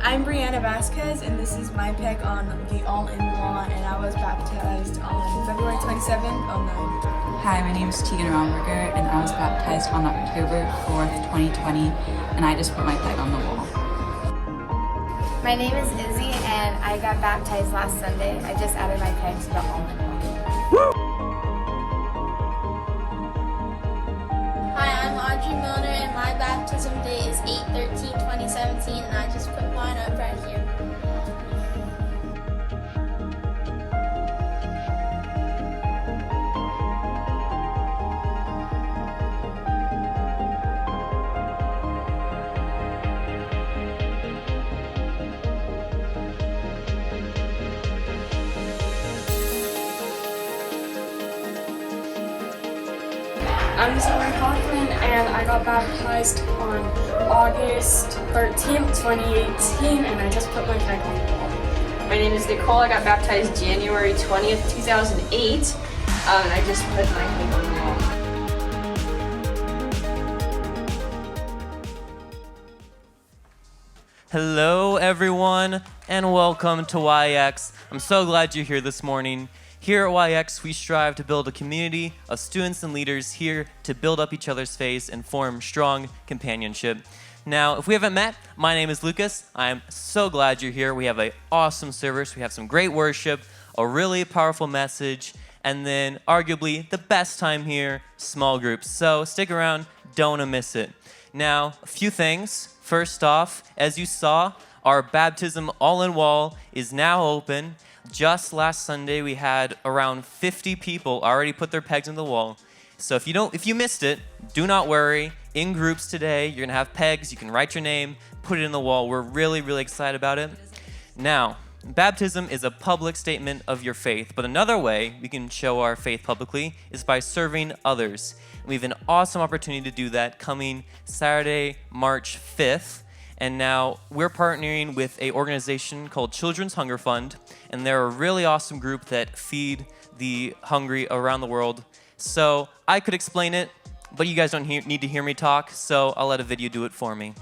I'm Brianna Vasquez, and this is my pick on the All-in-One, and I was baptized on February 27, 09. Hi, my name is Tegan Romberger, and I was baptized on October 4th, 2020, and I just put my peg on the wall. My name is Izzy, and I got baptized last Sunday. I just added my peg to the All-in-One. Hi, I'm Audrey Milner, and my baptism date is 8/13/2017, and I just put mine up right here. I'm Zoe Hoffman, and I got baptized on August 13th, 2018, and I just put my peg on the wall. My name is Nicole. I got baptized January 20th, 2008, and I just put my peg on the wall. Hello, everyone, and welcome to YX. I'm so glad you're here this morning. Here at YX, we strive to build a community of students and leaders here to build up each other's faith and form strong companionship. Now, if we haven't met, my name is Lucas. I'm so glad you're here. We have an awesome service. We have some great worship, a really powerful message, and then arguably the best time here, small groups. So stick around, don't want to miss it. Now, a few things. First off, as you saw, our baptism all-in-wall is now open. Just last Sunday, we had around 50 people already put their pegs in the wall. So if you missed it, do not worry. In groups today, you're gonna have pegs. You can write your name, put it in the wall. We're really, really excited about it. Now, baptism is a public statement of your faith, but another way we can show our faith publicly is by serving others. We have an awesome opportunity to do that coming Saturday, March 5th. And now we're partnering with an organization called Children's Hunger Fund, and they're a really awesome group that feed the hungry around the world. So I could explain it, but you guys don't need to hear me talk, so I'll let a video do it for me.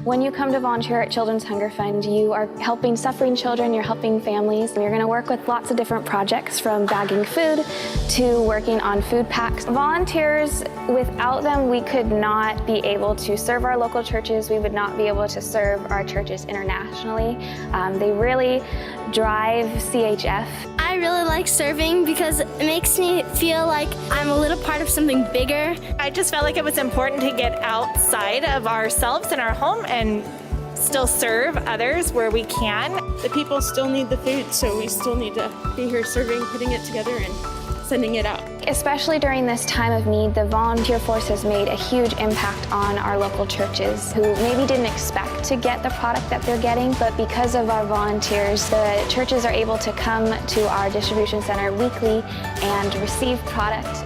When you come to volunteer at Children's Hunger Fund, you are helping suffering children, you're helping families, and you're going to work with lots of different projects, from bagging food to working on food packs. Volunteers, without them, we could not be able to serve our local churches. We would not be able to serve our churches internationally. They really drive CHF. I really like serving because it makes me feel like I'm a little part of something bigger. I just felt like it was important to get outside of ourselves and our home and still serve others where we can. The people still need the food, so we still need to be here serving, putting it together, and sending it out. Especially during this time of need, the volunteer force has made a huge impact on our local churches who maybe didn't expect to get the product that they're getting, but because of our volunteers, the churches are able to come to our distribution center weekly and receive product.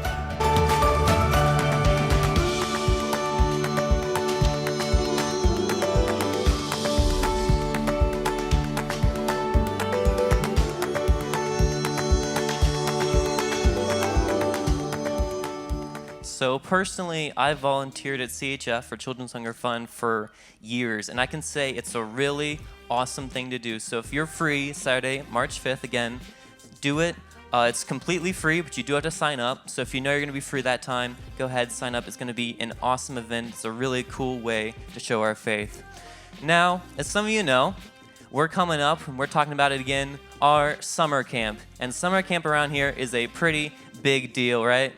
So personally, I volunteered at CHF for Children's Hunger Fund for years, and I can say it's a really awesome thing to do. So if you're free Saturday, March 5th, again, do it. It's completely free, but you do have to sign up. So if you know you're going to be free that time, go ahead, sign up. It's going to be an awesome event. It's a really cool way to show our faith. Now, as some of you know, we're coming up, and we're talking about it again, our summer camp. And summer camp around here is a pretty big deal, right?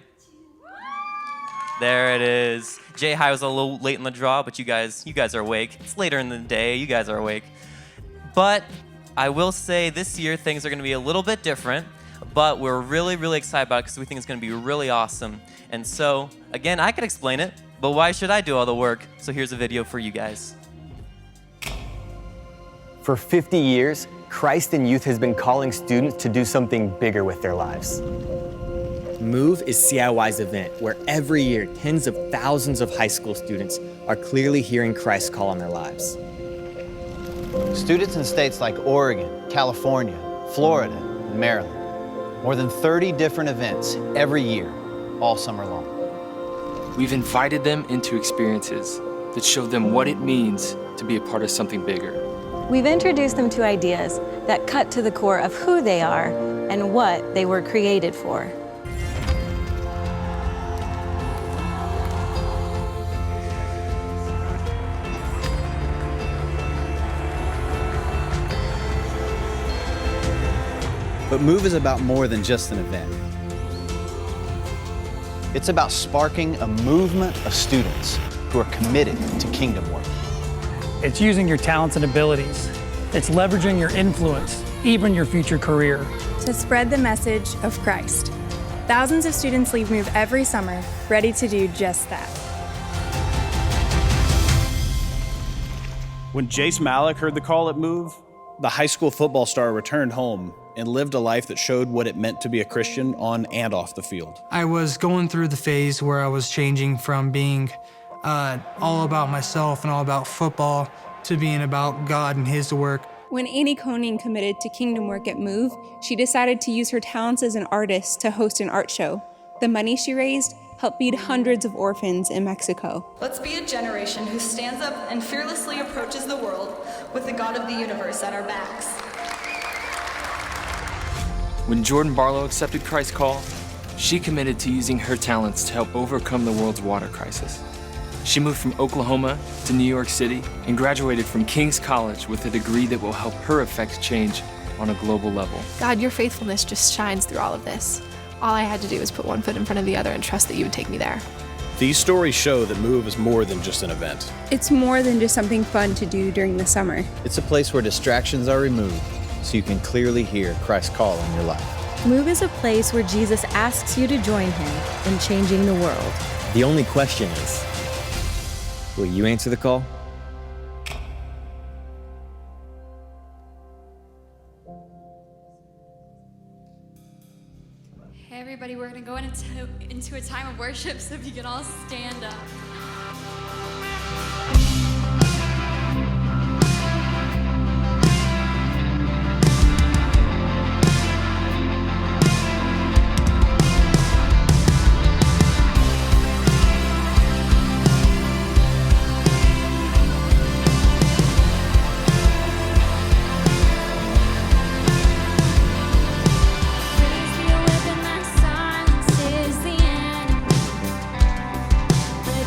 There it is. Jay High was a little late in the draw, but you guys are awake. It's later in the day. You guys are awake. But I will say this year things are going to be a little bit different, but we're really, really excited about it because we think it's going to be really awesome. And so, again, I could explain it, but why should I do all the work? So here's a video for you guys. For 50 years, Christ in Youth has been calling students to do something bigger with their lives. MOVE is CIY's event where every year tens of thousands of high school students are clearly hearing Christ's call on their lives. Students in states like Oregon, California, Florida, and Maryland. More than 30 different events every year, all summer long. We've invited them into experiences that showed them what it means to be a part of something bigger. We've introduced them to ideas that cut to the core of who they are and what they were created for. But MOVE is about more than just an event. It's about sparking a movement of students who are committed to kingdom work. It's using your talents and abilities. It's leveraging your influence, even your future career, to spread the message of Christ. Thousands of students leave MOVE every summer, ready to do just that. When Jace Malik heard the call at MOVE, the high school football star returned home and lived a life that showed what it meant to be a Christian on and off the field. I was going through the phase where I was changing from being all about myself and all about football to being about God and His work. When Annie Koning committed to kingdom work at MOVE, she decided to use her talents as an artist to host an art show. The money she raised helped feed hundreds of orphans in Mexico. Let's be a generation who stands up and fearlessly approaches the world with the God of the universe at our backs. When Jordan Barlow accepted Christ's call, she committed to using her talents to help overcome the world's water crisis. She moved from Oklahoma to New York City and graduated from King's College with a degree that will help her affect change on a global level. God, your faithfulness just shines through all of this. All I had to do was put one foot in front of the other and trust that you would take me there. These stories show that MOVE is more than just an event. It's more than just something fun to do during the summer. It's a place where distractions are removed so you can clearly hear Christ's call in your life. MOVE is a place where Jesus asks you to join Him in changing the world. The only question is, will you answer the call? Hey everybody, we're gonna go into a time of worship, so if you can all stand up. Silence is the end. Let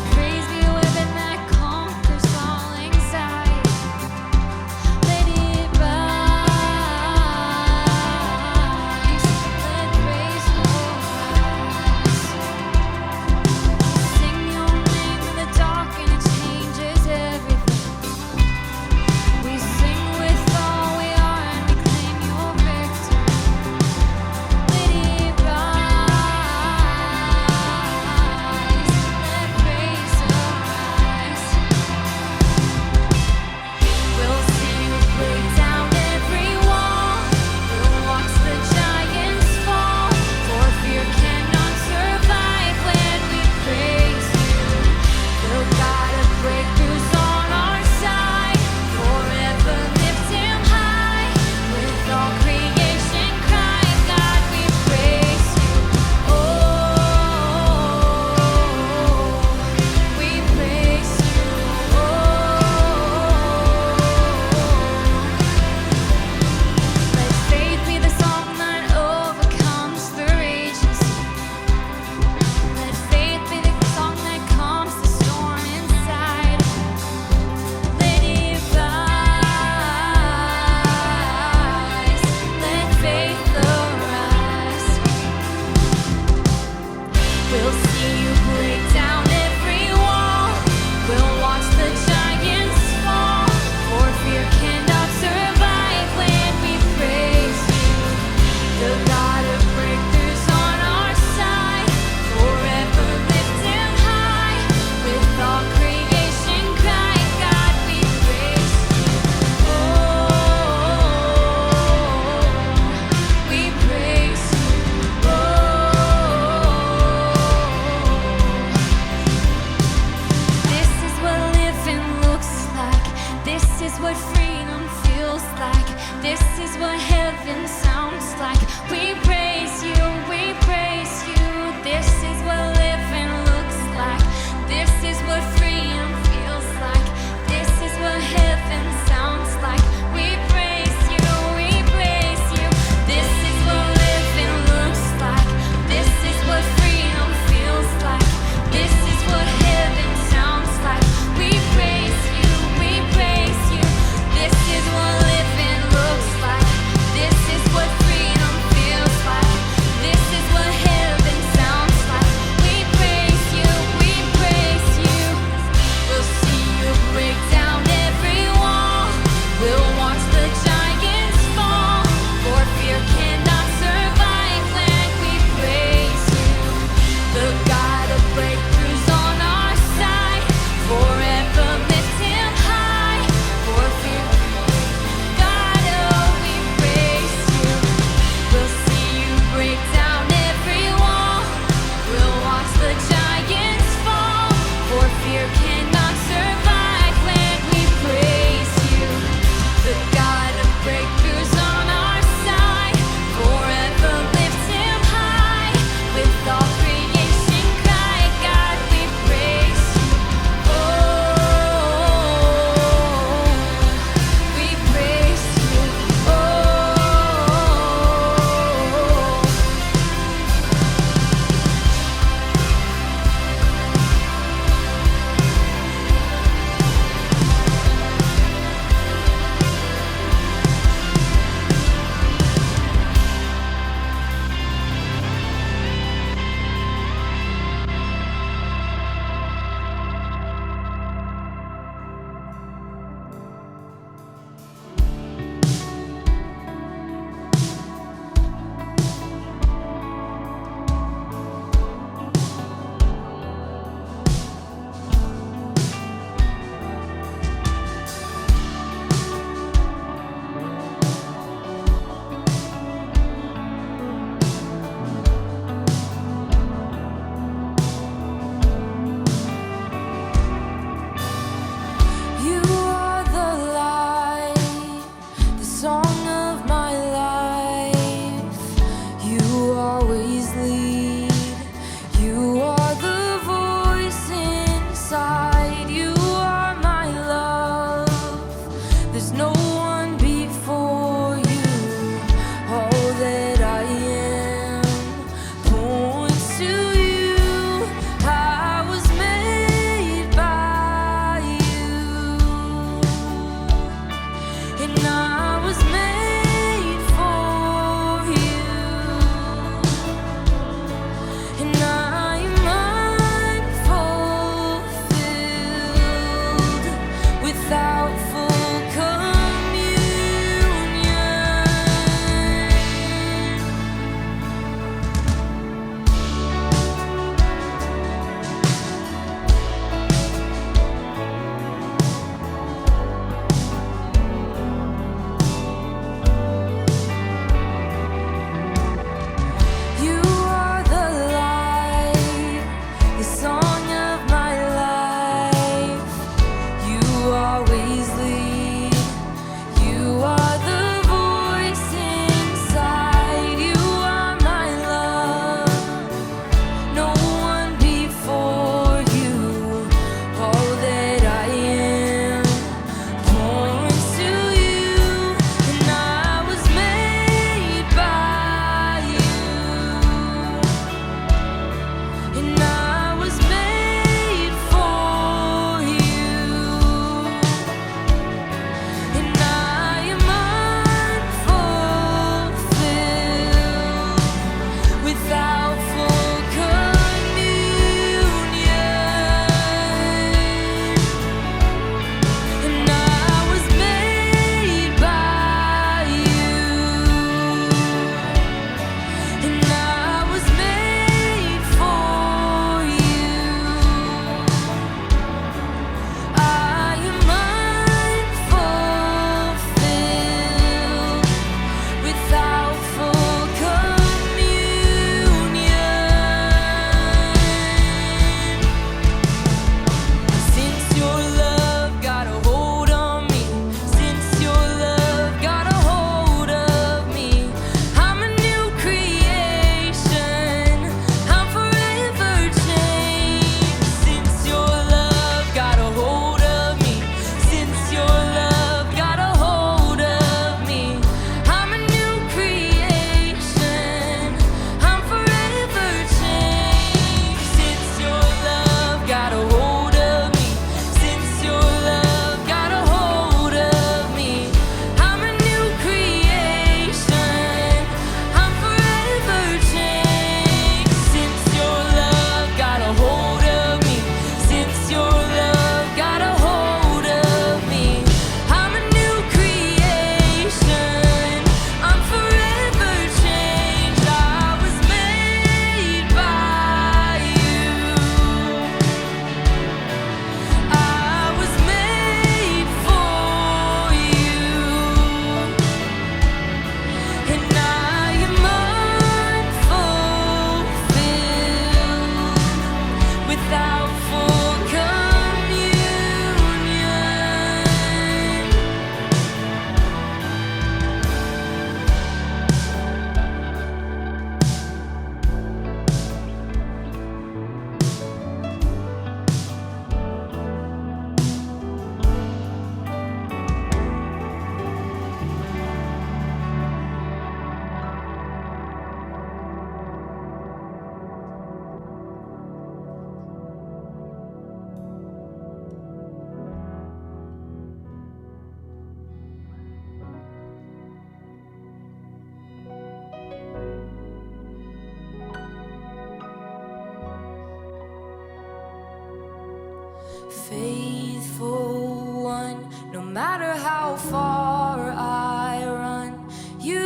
matter how far I run, you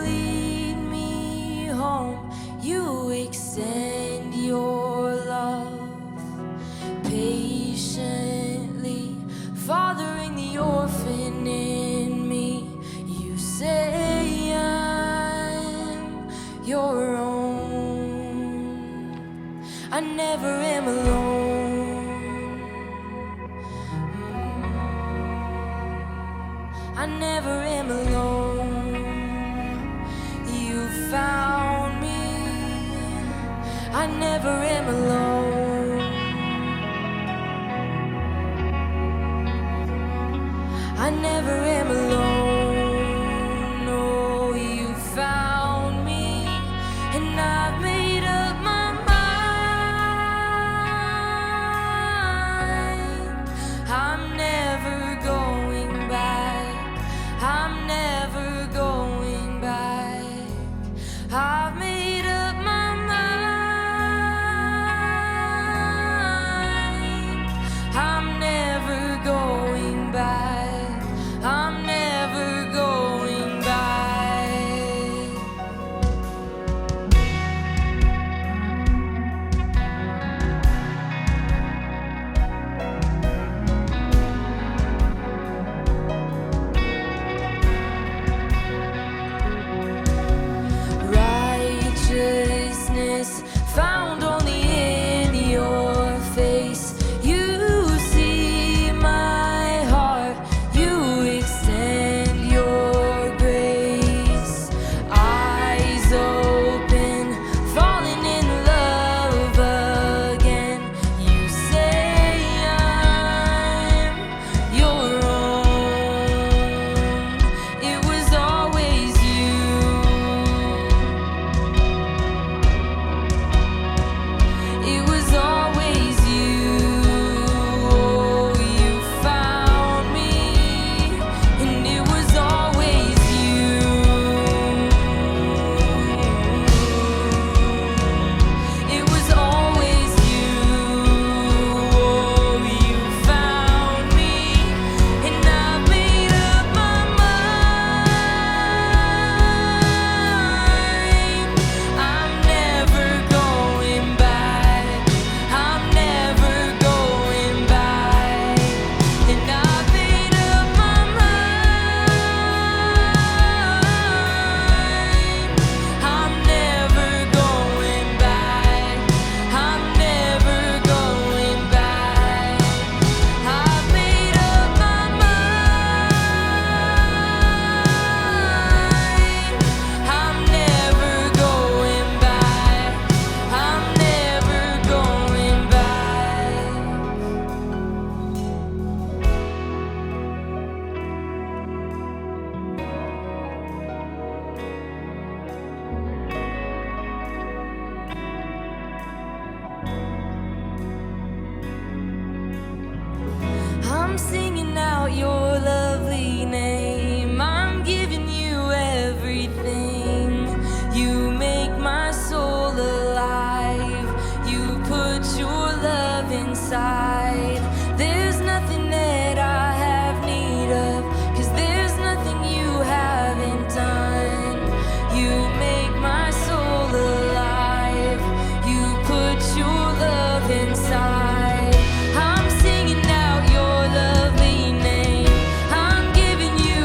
lead me home. You extend your love patiently, fathering the orphan in me. You say I'm your own. I never am alone. I never am alone. You found me. I never am alone. I never am alone. No, you found me, and I've made up my mind. I'm never going back. I'm never going back. I've made up my mind. I'm never going back. I'm never going back. Righteousness found only in your face. You see my heart. You extend your grace. Eyes open, falling in love again. You say I'm your own. It was always you. It was always you. Oh, you found me, and it was always you. It was always you. Oh, you found me, and I made up my mind. I'm never going back. I'm never going back. And I made up my mind. I'm never going back. I'm never going back. I've made up my mind. I'm never going back. I'm never going back. I'm singing out your lovely name. I'm giving you everything. You make my soul alive. You put your love inside. There's nothing that I have need of, 'cause there's nothing you haven't done. You make my soul alive. You put your love inside. I'm singing out your lovely name. I'm giving you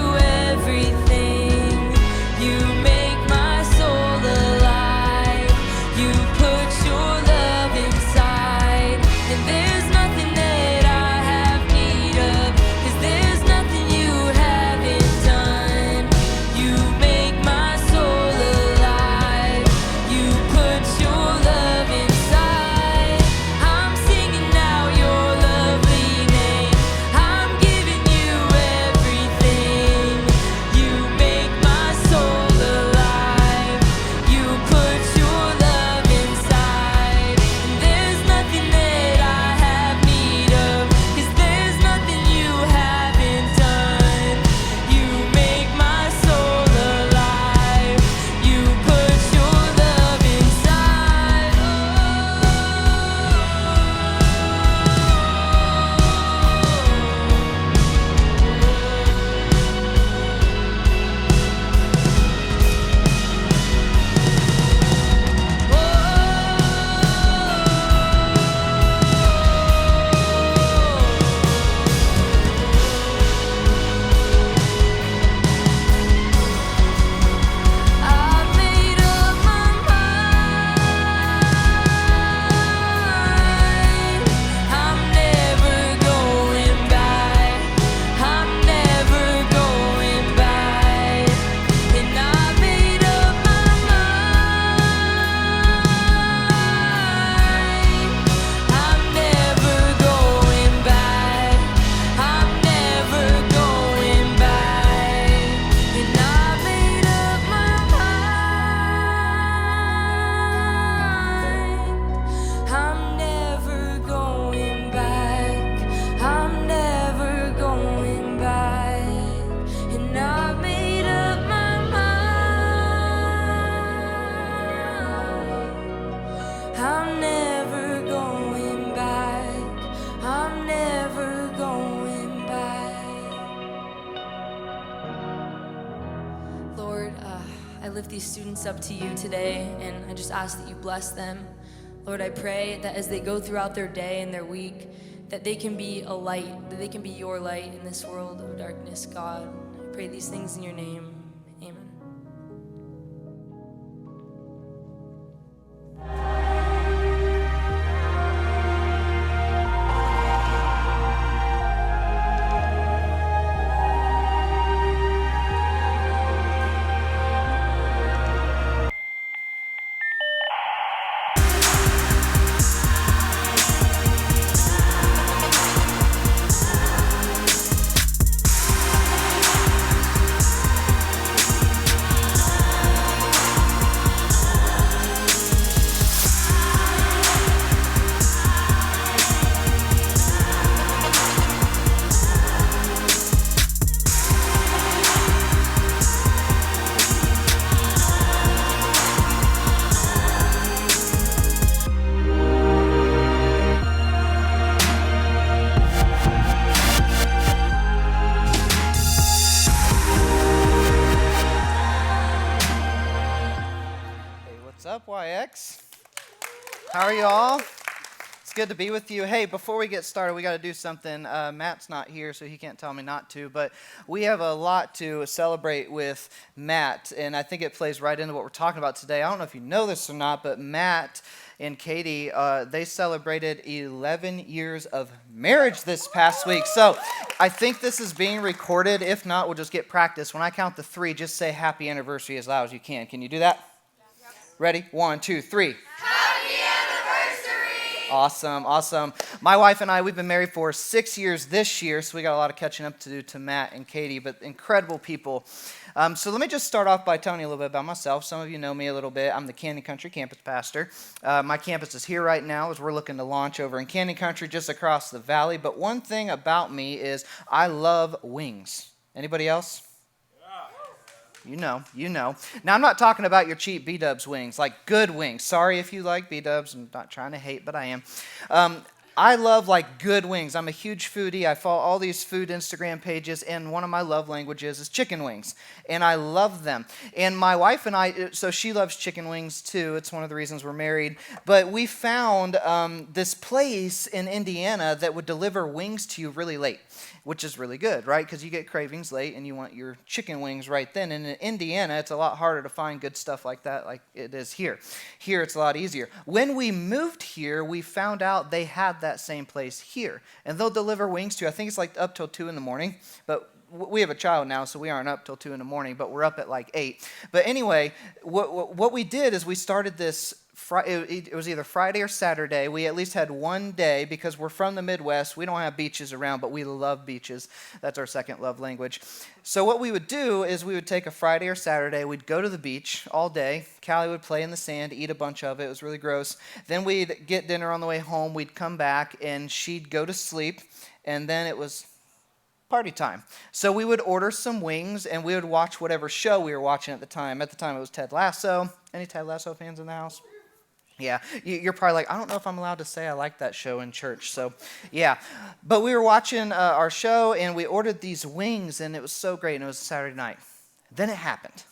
I lift these students up to you today, and I just ask that you bless them. Lord, I pray that as they go throughout their day and their week, that they can be a light, that they can be your light in this world of darkness, God. I pray these things in your name. Amen. What's up, YX? How are you all? It's good to be with you. Hey, before we get started, we got to do something. Matt's not here, so he can't tell me not to, but we have a lot to celebrate with Matt, and I think it plays right into what we're talking about today. I don't know if you know this or not, but Matt and Katie, they celebrated 11 years of marriage this past week. So I think this is being recorded. If not, we'll just get practice. When I count to 3, just say happy anniversary as loud as you can. Can you do that? Ready? 1, 2, 3. Happy anniversary! Awesome, awesome. My wife and I, we've been married for 6 years this year, so we got a lot of catching up to do to Matt and Katie, but incredible people. So let me just start off by telling you a little bit about myself. Some of you know me a little bit. I'm the Canyon Country campus pastor. My campus is here right now as we're looking to launch over in Canyon Country just across the valley. But one thing about me is I love wings. Anybody else? You know. Now, I'm not talking about your cheap B-dubs wings, like good wings. Sorry if you like B-dubs. I'm not trying to hate, but I am. I love like good wings. I'm a huge foodie. I follow all these food Instagram pages, and one of my love languages is chicken wings, and I love them. And my wife and I, so she loves chicken wings too. It's one of the reasons we're married. But we found this place in Indiana that would deliver wings to you really late, which is really good, right? Because you get cravings late and you want your chicken wings right then. And in Indiana, it's a lot harder to find good stuff like that like it is here. Here, it's a lot easier. When we moved here, we found out they had that same place here. And they'll deliver wings to you. I think it's like up till 2 in the morning. But we have a child now, so we aren't up till 2 in the morning, but we're up at like 8. But anyway, what we did is we started this. It was either Friday or Saturday. We at least had one day because we're from the Midwest. We don't have beaches around, but we love beaches. That's our second love language. So what we would do is we would take a Friday or Saturday. We'd go to the beach all day. Callie would play in the sand, eat a bunch of it. It was really gross. Then we'd get dinner on the way home. We'd come back, and she'd go to sleep, and then it was party time. So we would order some wings, and we would watch whatever show we were watching at the time. At the time, it was Ted Lasso. Any Ted Lasso fans in the house? Yeah, you're probably like, I don't know if I'm allowed to say I like that show in church, so yeah. But we were watching our show, and we ordered these wings, and it was so great, and it was a Saturday night. Then it happened.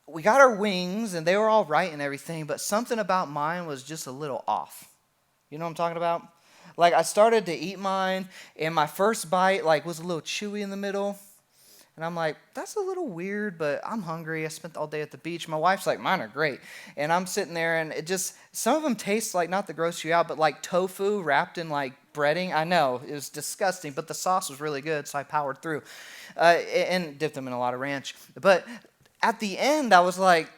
We got our wings, and they were all right and everything, but something about mine was just a little off. You know what I'm talking about? Like, I started to eat mine, and my first bite, like, was a little chewy in the middle. And I'm like, that's a little weird, but I'm hungry. I spent all day at the beach. My wife's like, mine are great. And I'm sitting there, and it just, some of them taste like, not to gross you out, but like tofu wrapped in like breading. I know, it was disgusting, but the sauce was really good, so I powered through and dipped them in a lot of ranch. But at the end, I was like,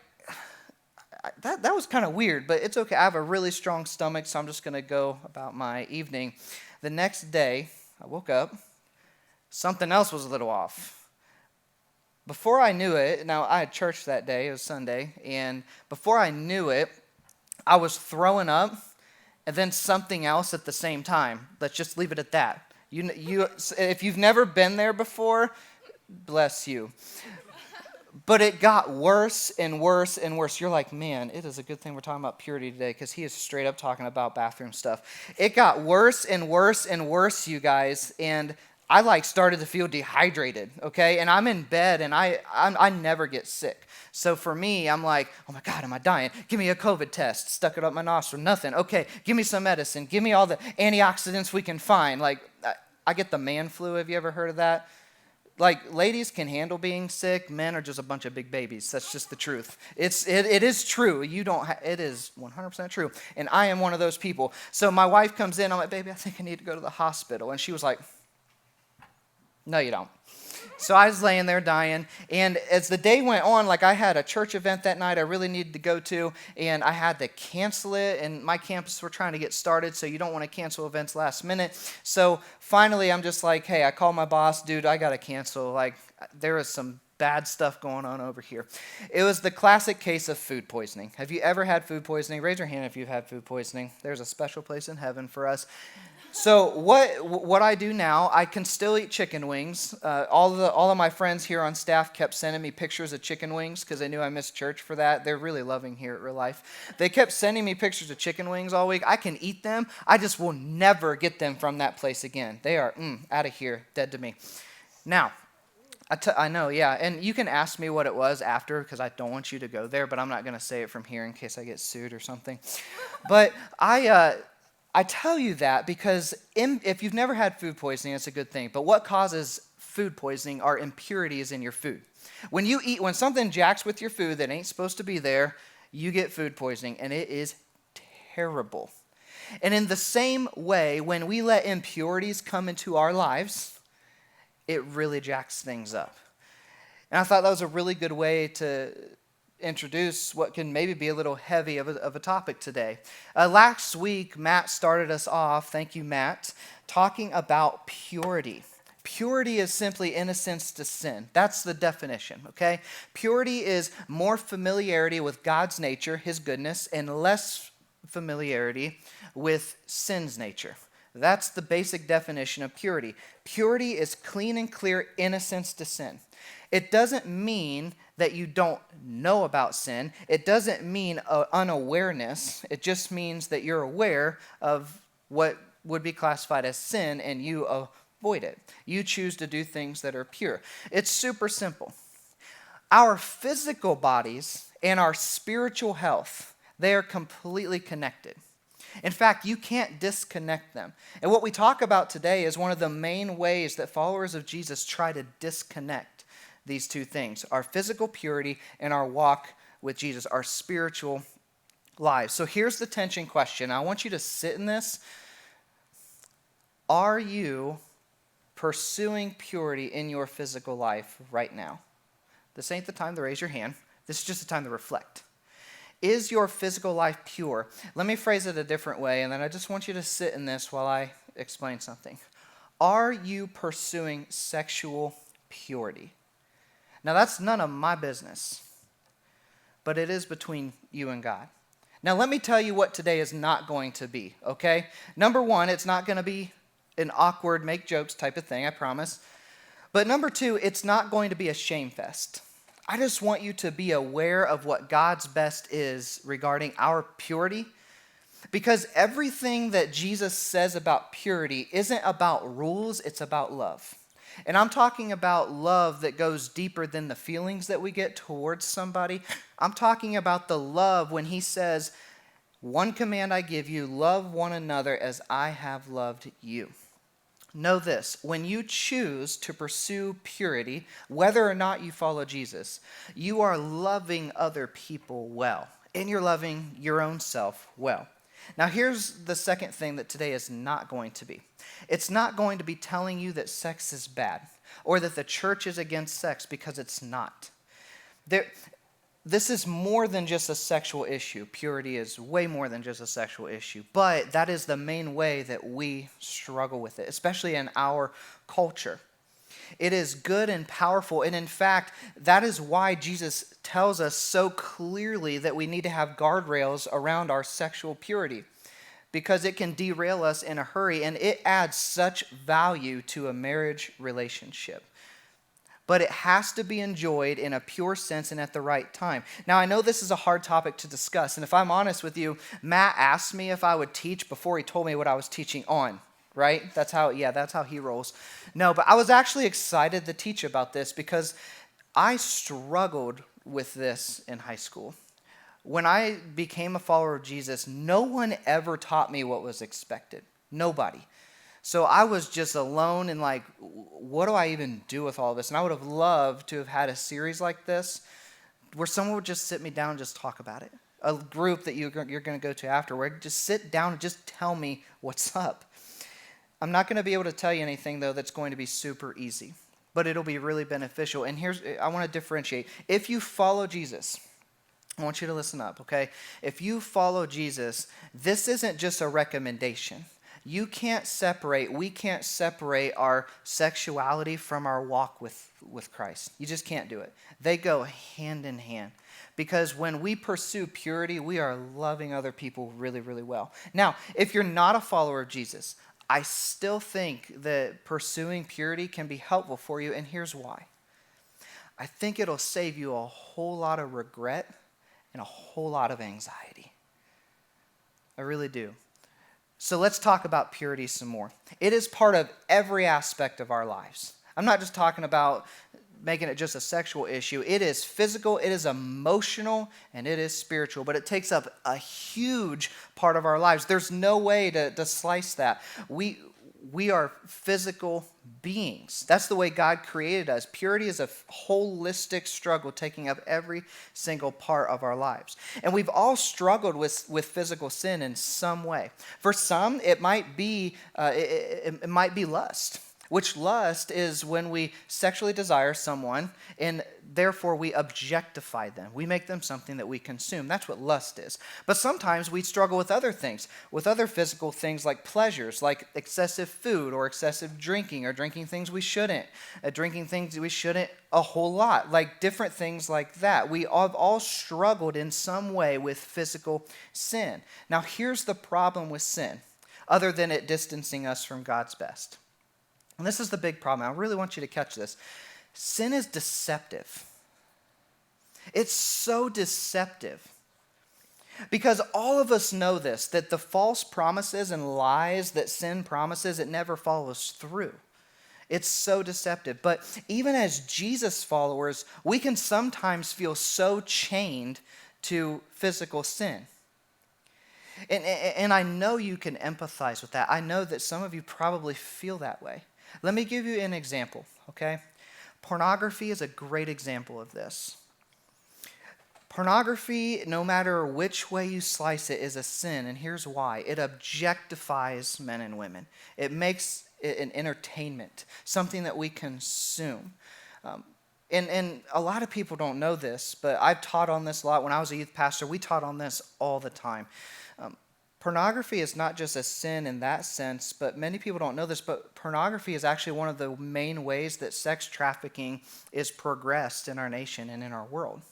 that was kind of weird, but it's okay. I have a really strong stomach, so I'm just going to go about my evening. The next day, I woke up. Something else was a little off. Before I knew it, now I had church that day, it was Sunday, and before I knew it, I was throwing up and then something else at the same time. Let's just leave it at that. You, if you've never been there before, bless you. But it got worse and worse and worse. You're like, man, it is a good thing we're talking about purity today because he is straight up talking about bathroom stuff. It got worse and worse and worse, you guys, and I like started to feel dehydrated, okay? And I'm in bed and I never get sick. So for me, I'm like, oh my God, am I dying? Give me a COVID test. Stuck it up my nostril, nothing. Okay, give me some medicine. Give me all the antioxidants we can find. Like, I get the man flu. Have you ever heard of that? Like, ladies can handle being sick. Men are just a bunch of big babies. That's just the truth. It is true. It is 100% true. And I am one of those people. So my wife comes in. I'm like, baby, I think I need to go to the hospital. And she was like, no, you don't. So I was laying there dying, and as the day went on, like I had a church event that night I really needed to go to, and I had to cancel it, and my campus were trying to get started, so you don't want to cancel events last minute. So finally, I'm just like, hey, I called my boss, dude, I got to cancel. Like, there is some bad stuff going on over here. It was the classic case of food poisoning. Have you ever had food poisoning? Raise your hand if you've had food poisoning. There's a special place in heaven for us. So what I do now, I can still eat chicken wings. All of my friends here on staff kept sending me pictures of chicken wings because they knew I missed church for that. They're really loving here at Real Life. They kept sending me pictures of chicken wings all week. I can eat them. I just will never get them from that place again. They are out of here, dead to me. Now, I know, yeah, and you can ask me what it was after because I don't want you to go there, but I'm not going to say it from here in case I get sued or something. But I tell you that because if you've never had food poisoning, it's a good thing. But what causes food poisoning are impurities in your food. When something jacks with your food that ain't supposed to be there, you get food poisoning, and it is terrible. And in the same way, when we let impurities come into our lives, it really jacks things up. And I thought that was a really good way to introduce what can maybe be a little heavy of a topic today. Last week, Matt started us off, thank you, Matt, talking about purity. Purity is simply innocence to sin. That's the definition, okay? Purity is more familiarity with God's nature, his goodness, and less familiarity with sin's nature. That's the basic definition of purity. Purity is clean and clear innocence to sin. It doesn't mean that you don't know about sin. It doesn't mean unawareness. It just means that you're aware of what would be classified as sin and you avoid it. You choose to do things that are pure. It's super simple. Our physical bodies and our spiritual health, they are completely connected. In fact, you can't disconnect them. And what we talk about today is one of the main ways that followers of Jesus try to disconnect these two things, our physical purity and our walk with Jesus, our spiritual lives. So here's the tension question. I want you to sit in this. Are you pursuing purity in your physical life right now? This ain't the time to raise your hand. This is just the time to reflect. Is your physical life pure? Let me phrase it a different way, and then I just want you to sit in this while I explain something. Are you pursuing sexual purity? Now, that's none of my business, but it is between you and God. Now, let me tell you what today is not going to be, okay? Number one, it's not going to be an awkward make jokes type of thing, I promise. But number two, it's not going to be a shame fest. I just want you to be aware of what God's best is regarding our purity, because everything that Jesus says about purity isn't about rules, it's about love. And I'm talking about love that goes deeper than the feelings that we get towards somebody. I'm talking about the love when he says, one command I give you, love one another as I have loved you. Know this, when you choose to pursue purity, whether or not you follow Jesus, you are loving other people well, and you're loving your own self well. Now, here's the second thing that today is not going to be. It's not going to be telling you that sex is bad or that the church is against sex, because it's not. This is more than just a sexual issue. Purity is way more than just a sexual issue, but that is the main way that we struggle with it, especially in our culture. It is good and powerful, and in fact, that is why Jesus tells us so clearly that we need to have guardrails around our sexual purity, because it can derail us in a hurry, and it adds such value to a marriage relationship. But it has to be enjoyed in a pure sense and at the right time. Now, I know this is a hard topic to discuss, and if I'm honest with you, Matt asked me if I would teach before he told me what I was teaching on. right? That's how he rolls. No, but I was actually excited to teach about this because I struggled with this in high school. When I became a follower of Jesus, no one ever taught me what was expected. Nobody. So I was just alone and like, what do I even do with all this? And I would have loved to have had a series like this where someone would just sit me down and just talk about it. A group that you're going to go to afterward, just sit down and just tell me what's up. I'm not going to be able to tell you anything, though, that's going to be super easy, but it'll be really beneficial. And I want to differentiate. If you follow Jesus, I want you to listen up, okay? If you follow Jesus, this isn't just a recommendation. We can't separate our sexuality from our walk with Christ. You just can't do it. They go hand in hand. Because when we pursue purity, we are loving other people really, really well. Now, if you're not a follower of Jesus, I still think that pursuing purity can be helpful for you, and here's why. I think it'll save you a whole lot of regret and a whole lot of anxiety. I really do. So let's talk about purity some more. It is part of every aspect of our lives. I'm not just talking about making it just a sexual issue. It is physical, it is emotional, and it is spiritual, but it takes up a huge part of our lives. There's no way to slice that. We are physical beings. That's the way God created us. Purity is a holistic struggle taking up every single part of our lives. And we've all struggled with physical sin in some way. For some, it might be lust. Which lust is when we sexually desire someone and therefore we objectify them. We make them something that we consume. That's what lust is. But sometimes we struggle with other things, with other physical things like pleasures, like excessive food or excessive drinking or drinking things we shouldn't, a whole lot, like different things like that. We have all struggled in some way with physical sin. Now here's the problem with sin, other than it distancing us from God's best. And this is the big problem. I really want you to catch this. Sin is deceptive. It's so deceptive. Because all of us know this, that the false promises and lies that sin promises, it never follows through. It's so deceptive. But even as Jesus followers, we can sometimes feel so chained to physical sin. And I know you can empathize with that. I know that some of you probably feel that way. Let me give you an example, okay? Pornography is a great example of this. Pornography, no matter which way you slice it, is a sin, and here's why. It objectifies men and women. It makes it an entertainment, something that we consume. And a lot of people don't know this, but I've taught on this a lot. When I was a youth pastor, we taught on this all the time. Pornography is not just a sin in that sense, but many people don't know this, but pornography is actually one of the main ways that sex trafficking is progressed in our nation and in our world.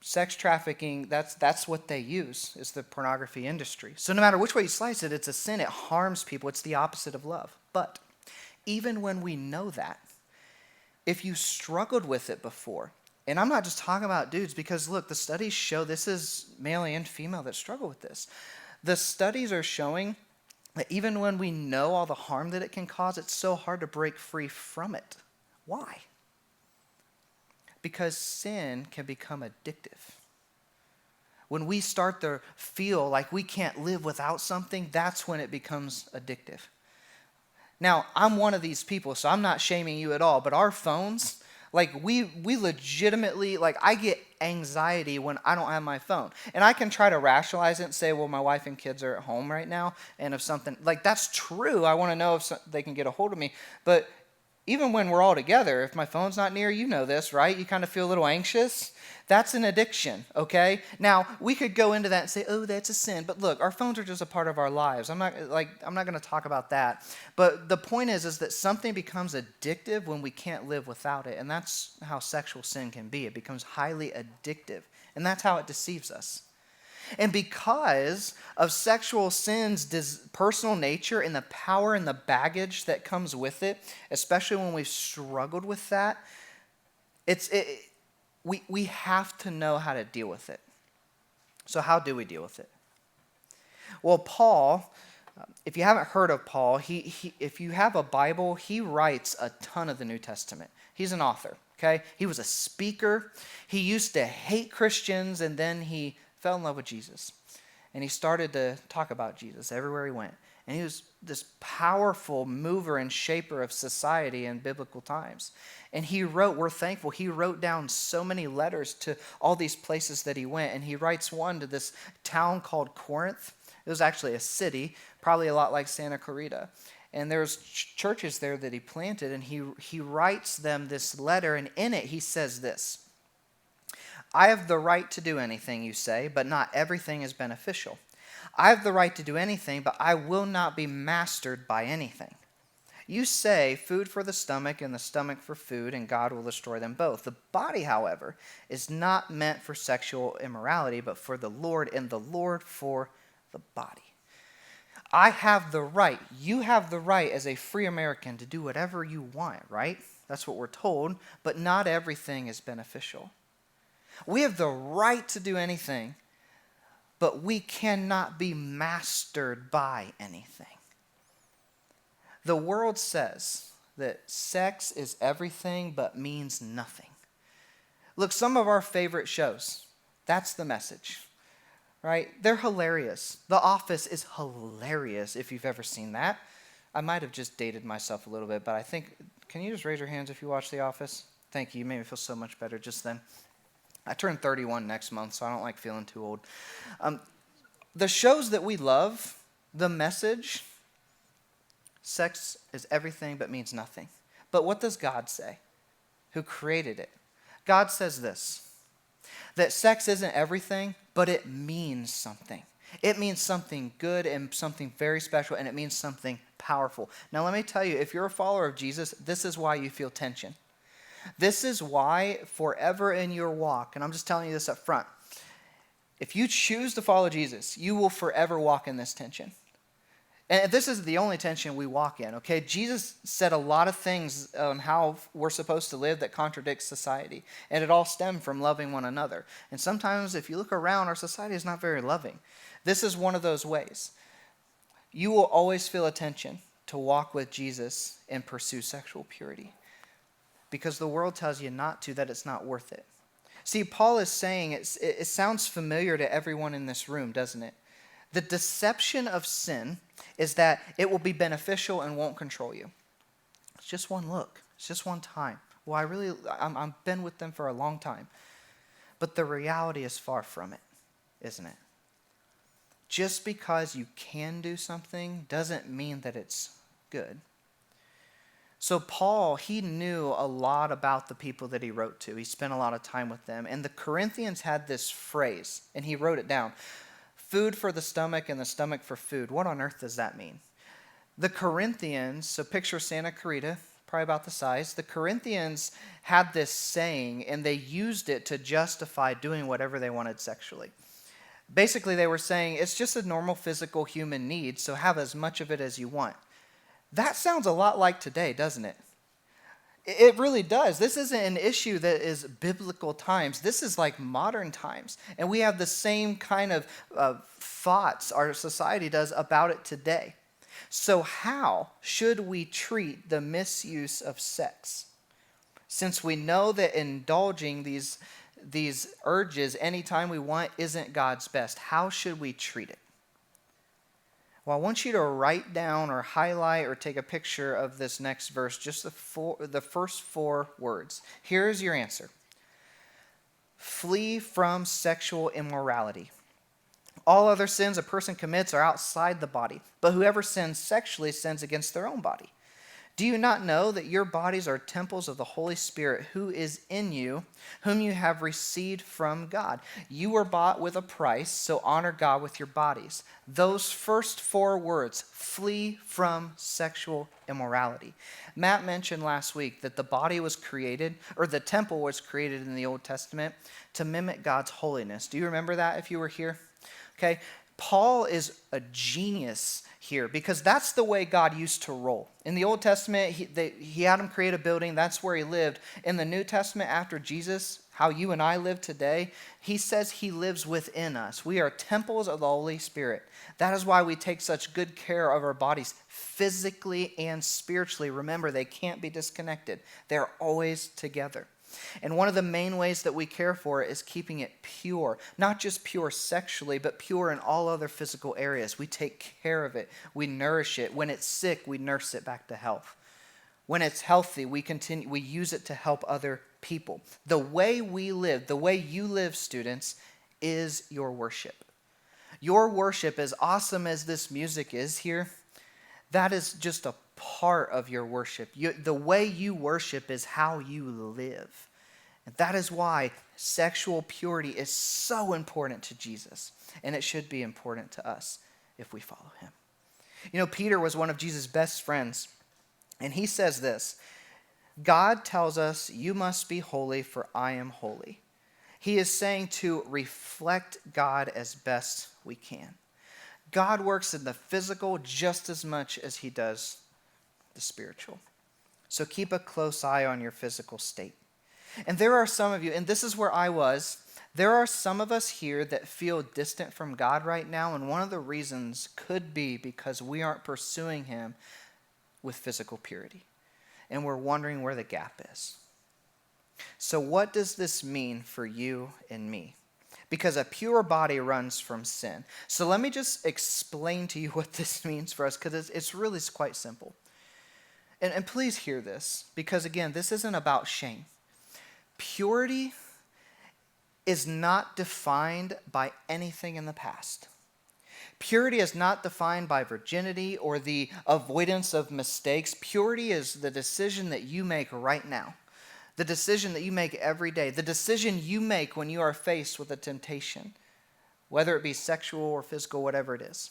Sex trafficking, that's what they use, is the pornography industry. So no matter which way you slice it, it's a sin. It harms people. It's the opposite of love. But even when we know that, if you struggled with it before, and I'm not just talking about dudes, because look, the studies show this is male and female that struggle with this. The studies are showing that even when we know all the harm that it can cause, it's so hard to break free from it. Why? Because sin can become addictive. When we start to feel like we can't live without something, that's when it becomes addictive. Now, I'm one of these people, so I'm not shaming you at all, but our phones, like we legitimately, like I get anxiety when I don't have my phone. And I can try to rationalize it and say, well, my wife and kids are at home right now, and if something, like that's true, I want to know if they can get a hold of me. But even when we're all together, if my phone's not near, you know this, right? You kind of feel a little anxious. That's an addiction, okay? Now, we could go into that and say, oh, that's a sin. But look, our phones are just a part of our lives. I'm not going to talk about that. But the point is that something becomes addictive when we can't live without it. And that's how sexual sin can be. It becomes highly addictive. And that's how it deceives us. And because of sexual sin's personal nature and the power and the baggage that comes with it, especially when we've struggled with that, we have to know how to deal with it. So how do we deal with it? Well, Paul, If you haven't heard of Paul, if you have a Bible, he writes a ton of the New Testament. He's an author, okay? He was a speaker. He used to hate Christians, and then he fell in love with Jesus. And he started to talk about Jesus everywhere he went. And he was this powerful mover and shaper of society in biblical times. And he wrote, we're thankful, he wrote down so many letters to all these places that he went. And he writes one to this town called Corinth. It was actually a city, probably a lot like Santa Clarita. And there's churches there that he planted, and he writes them this letter, and in it he says this: I have the right to do anything, you say, but not everything is beneficial. I have the right to do anything, but I will not be mastered by anything. You say food for the stomach and the stomach for food, and God will destroy them both. The body, however, is not meant for sexual immorality, but for the Lord, and the Lord for the body. I have the right, you have the right as a free American to do whatever you want, right? That's what we're told, but not everything is beneficial. We have the right to do anything, but we cannot be mastered by anything. The world says that sex is everything but means nothing. Look, some of our favorite shows, that's the message, right? They're hilarious. The Office is hilarious if you've ever seen that. I might have just dated myself a little bit, but I think, can you just raise your hands if you watch The Office? Thank you. You made me feel so much better just then. I turn 31 next month, so I don't like feeling too old. The shows that we love, the message, sex is everything but means nothing. But what does God say, who created it? God says this, that sex isn't everything, but it means something. It means something good and something very special, and it means something powerful. Now let me tell you, if you're a follower of Jesus, this is why you feel tension. This is why forever in your walk, and I'm just telling you this up front, if you choose to follow Jesus, you will forever walk in this tension. And this is the only tension we walk in, okay? Jesus said a lot of things on how we're supposed to live that contradicts society. And it all stemmed from loving one another. And sometimes if you look around, our society is not very loving. This is one of those ways. You will always feel a tension to walk with Jesus and pursue sexual purity, because the world tells you not to, that it's not worth it. See, Paul is saying, it sounds familiar to everyone in this room, doesn't it? The deception of sin is that it will be beneficial and won't control you. It's just one look. It's just one time. Well, I've been with them for a long time. But the reality is far from it, isn't it? Just because you can do something doesn't mean that it's good. So Paul, he knew a lot about the people that he wrote to. He spent a lot of time with them. And the Corinthians had this phrase, and he wrote it down. Food for the stomach and the stomach for food. What on earth does that mean? The Corinthians, so picture Santa Clarita, probably about the size. The Corinthians had this saying, and they used it to justify doing whatever they wanted sexually. Basically, they were saying, it's just a normal physical human need, so have as much of it as you want. That sounds a lot like today, doesn't it? It really does. This isn't an issue that is biblical times. This is like modern times. And we have the same kind of thoughts our society does about it today. So how should we treat the misuse of sex? Since we know that indulging these urges anytime we want isn't God's best, how should we treat it? Well, I want you to write down or highlight or take a picture of this next verse, just the first 4 words. Here's your answer. Flee from sexual immorality. All other sins a person commits are outside the body, but whoever sins sexually sins against their own body. Do you not know that your bodies are temples of the Holy Spirit who is in you, whom you have received from God? You were bought with a price, so honor God with your bodies. Those first 4 words, flee from sexual immorality. Matt mentioned last week that the body was created, or the temple was created in the Old Testament to mimic God's holiness. Do you remember that if you were here? Okay. Paul is a genius here because that's the way God used to roll. In the Old Testament, he had him create a building. That's where he lived. In the New Testament, after Jesus, how you and I live today, he says he lives within us. We are temples of the Holy Spirit. That is why we take such good care of our bodies physically and spiritually. Remember, they can't be disconnected. They're always together. And one of the main ways that we care for it is keeping it pure, not just pure sexually, but pure in all other physical areas. We take care of it. We nourish it. When it's sick, we nurse it back to health. When it's healthy, we use it to help other people. The way we live, the way you live, students, is your worship. Your worship, as awesome as this music is here, that is just a part of your worship. The way you worship is how you live. And that is why sexual purity is so important to Jesus. And it should be important to us if we follow him. You know, Peter was one of Jesus' best friends. And he says this, God tells us, you must be holy for I am holy. He is saying to reflect God as best we can. God works in the physical just as much as he does the spiritual. So keep a close eye on your physical state. And there are some of you, and this is where I was, there are some of us here that feel distant from God right now, and one of the reasons could be because we aren't pursuing him with physical purity. And we're wondering where the gap is. So what does this mean for you and me? Because a pure body runs from sin. So let me just explain to you what this means for us, because it's really quite simple. And please hear this, because again, this isn't about shame. Purity is not defined by anything in the past. Purity is not defined by virginity or the avoidance of mistakes. Purity is the decision that you make right now. The decision that you make every day. The decision you make when you are faced with a temptation, whether it be sexual or physical, whatever it is.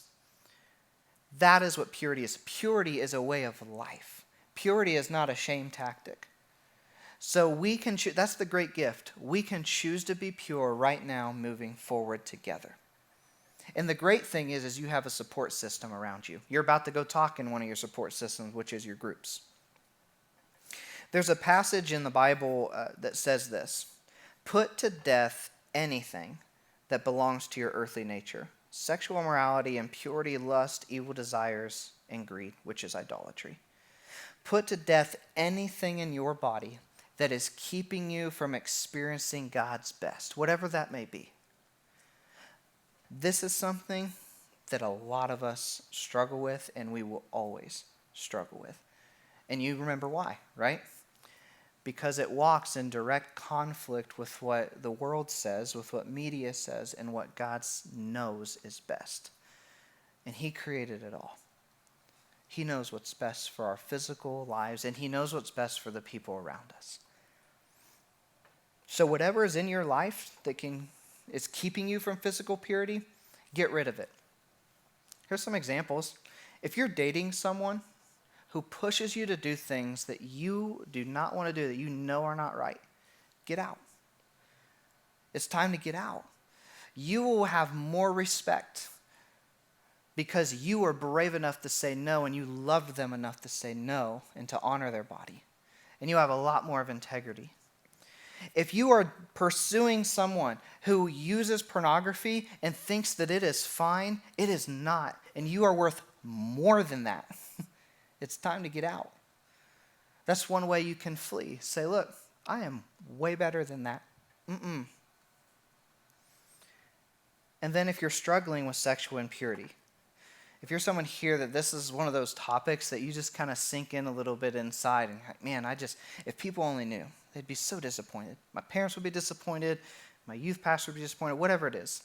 That is what purity is. Purity is a way of life. Purity is not a shame tactic. So we can choose, that's the great gift. We can choose to be pure right now moving forward together. And the great thing is you have a support system around you. You're about to go talk in one of your support systems, which is your groups. There's a passage in the Bible that says this, put to death anything that belongs to your earthly nature, sexual immorality, impurity, lust, evil desires, and greed, which is idolatry. Put to death anything in your body that is keeping you from experiencing God's best, whatever that may be. This is something that a lot of us struggle with, and we will always struggle with. And you remember why, right? Because it walks in direct conflict with what the world says, with what media says, and what God knows is best. And he created it all. He knows what's best for our physical lives, and he knows what's best for the people around us. So whatever is in your life that is keeping you from physical purity, get rid of it. Here's some examples. If you're dating someone who pushes you to do things that you do not want to do, that you know are not right, get out. It's time to get out. You will have more respect because you are brave enough to say no, and you love them enough to say no and to honor their body. And you have a lot more of integrity. If you are pursuing someone who uses pornography and thinks that it is fine, it is not. And you are worth more than that. It's time to get out. That's one way you can flee. Say, look, I am way better than that. And then if you're struggling with sexual impurity, if you're someone here that this is one of those topics that you just kind of sink in a little bit inside and like, man, if people only knew, they'd be so disappointed. My parents would be disappointed. My youth pastor would be disappointed, whatever it is.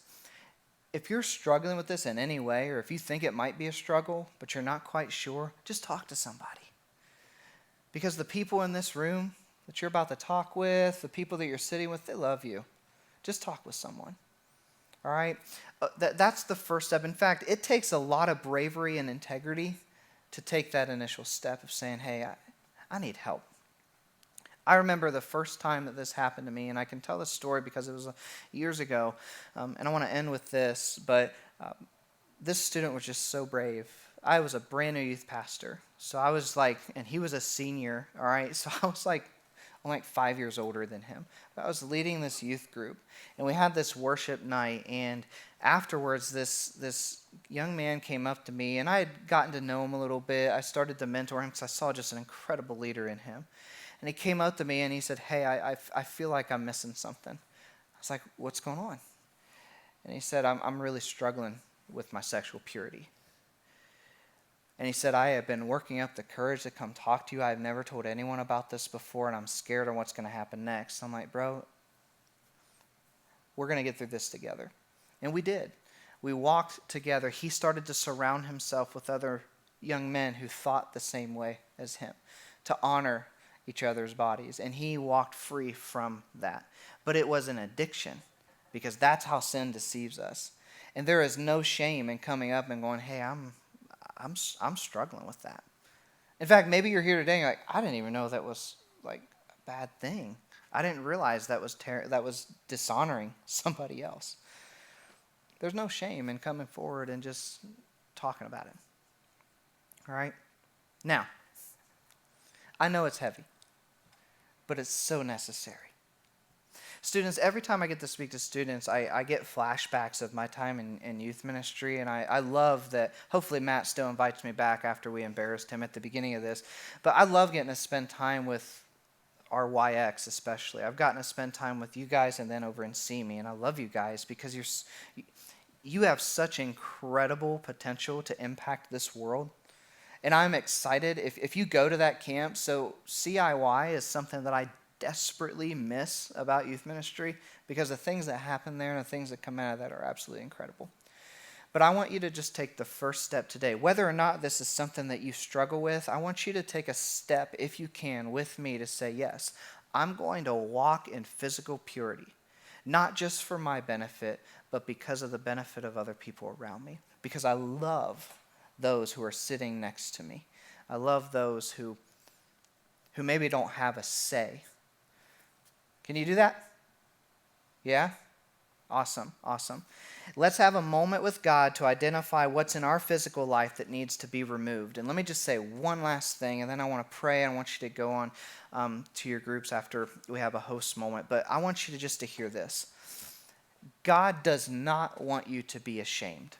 If you're struggling with this in any way, or if you think it might be a struggle, but you're not quite sure, just talk to somebody. Because the people in this room that you're about to talk with, the people that you're sitting with, they love you. Just talk with someone. All right? That's the first step. In fact, it takes a lot of bravery and integrity to take that initial step of saying, hey, I need help. I remember the first time that this happened to me, and I can tell this story because it was years ago, and I want to end with this, but this student was just so brave. I was a brand new youth pastor. So I was like, and he was a senior, all right? So I'm like 5 years older than him. But I was leading this youth group, and we had this worship night, and afterwards this young man came up to me, and I had gotten to know him a little bit. I started to mentor him because I saw just an incredible leader in him. And he came up to me, and he said, hey, I feel like I'm missing something. I was like, what's going on? And he said, I'm really struggling with my sexual purity. And he said, I have been working up the courage to come talk to you. I've never told anyone about this before, and I'm scared of what's going to happen next. I'm like, bro, we're going to get through this together. And we did. We walked together. He started to surround himself with other young men who thought the same way as him, to honor each other's bodies. And he walked free from that. But it was an addiction, because that's how sin deceives us. And there is no shame in coming up and going, hey, I'm struggling with that. In fact, maybe you're here today and you're like, I didn't even know that was like a bad thing. I didn't realize that was dishonoring somebody else. There's no shame in coming forward and just talking about it. All right? Now, I know it's heavy, but it's so necessary. Students, every time I get to speak to students, I get flashbacks of my time in youth ministry, and I love that. Hopefully Matt still invites me back after we embarrassed him at the beginning of this, but I love getting to spend time with our YX especially. I've gotten to spend time with you guys and then over in CME, and I love you guys because you have such incredible potential to impact this world. And I'm excited if you go to that camp. So CIY is something that I desperately miss about youth ministry, because the things that happen there and the things that come out of that are absolutely incredible. But I want you to just take the first step today. Whether or not this is something that you struggle with, I want you to take a step, if you can, with me to say, yes, I'm going to walk in physical purity, not just for my benefit, but because of the benefit of other people around me, because I love those who are sitting next to me. I love those who maybe don't have a say. Can you do that? Yeah? Awesome. Let's have a moment with God to identify what's in our physical life that needs to be removed. And let me just say one last thing, and then I want to pray. I want you to go on to your groups after we have a host moment. But I want you to just to hear this. God does not want you to be ashamed.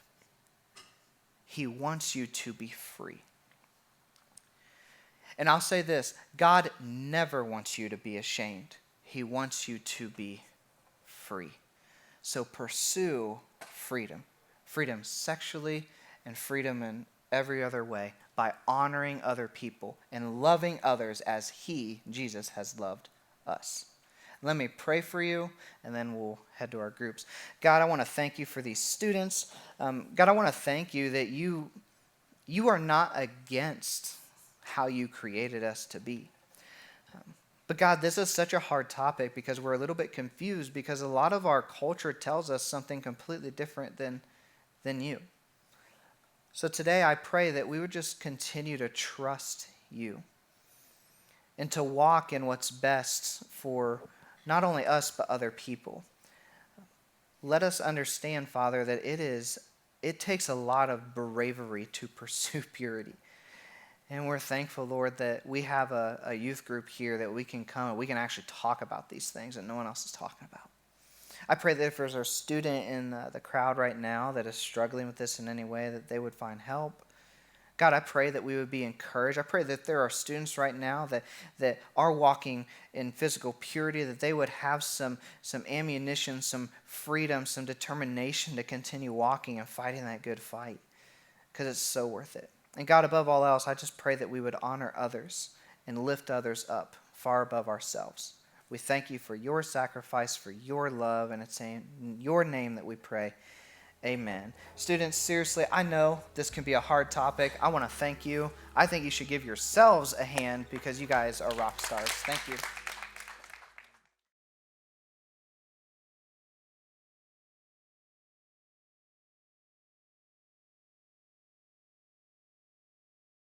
He wants you to be free. And I'll say this, God never wants you to be ashamed. He wants you to be free. So pursue freedom. Freedom sexually and freedom in every other way by honoring other people and loving others as He, Jesus, has loved us. Let me pray for you, and then we'll head to our groups. God, I want to thank you for these students. God, I want to thank you that you are not against how you created us to be. But God, this is such a hard topic because we're a little bit confused because a lot of our culture tells us something completely different than you. So today I pray that we would just continue to trust you and to walk in what's best for not only us but other people. Let us understand, Father, that it takes a lot of bravery to pursue purity. And we're thankful, Lord, that we have a youth group here that we can come and we can actually talk about these things that no one else is talking about. I pray that if there's a student in the crowd right now that is struggling with this in any way, that they would find help. God, I pray that we would be encouraged. I pray that there are students right now that are walking in physical purity, that they would have some ammunition, some freedom, some determination to continue walking and fighting that good fight, because it's so worth it. And God, above all else, I just pray that we would honor others and lift others up far above ourselves. We thank you for your sacrifice, for your love, and it's in your name that we pray. Amen. Students, seriously, I know this can be a hard topic. I want to thank you. I think you should give yourselves a hand because you guys are rock stars. Thank you.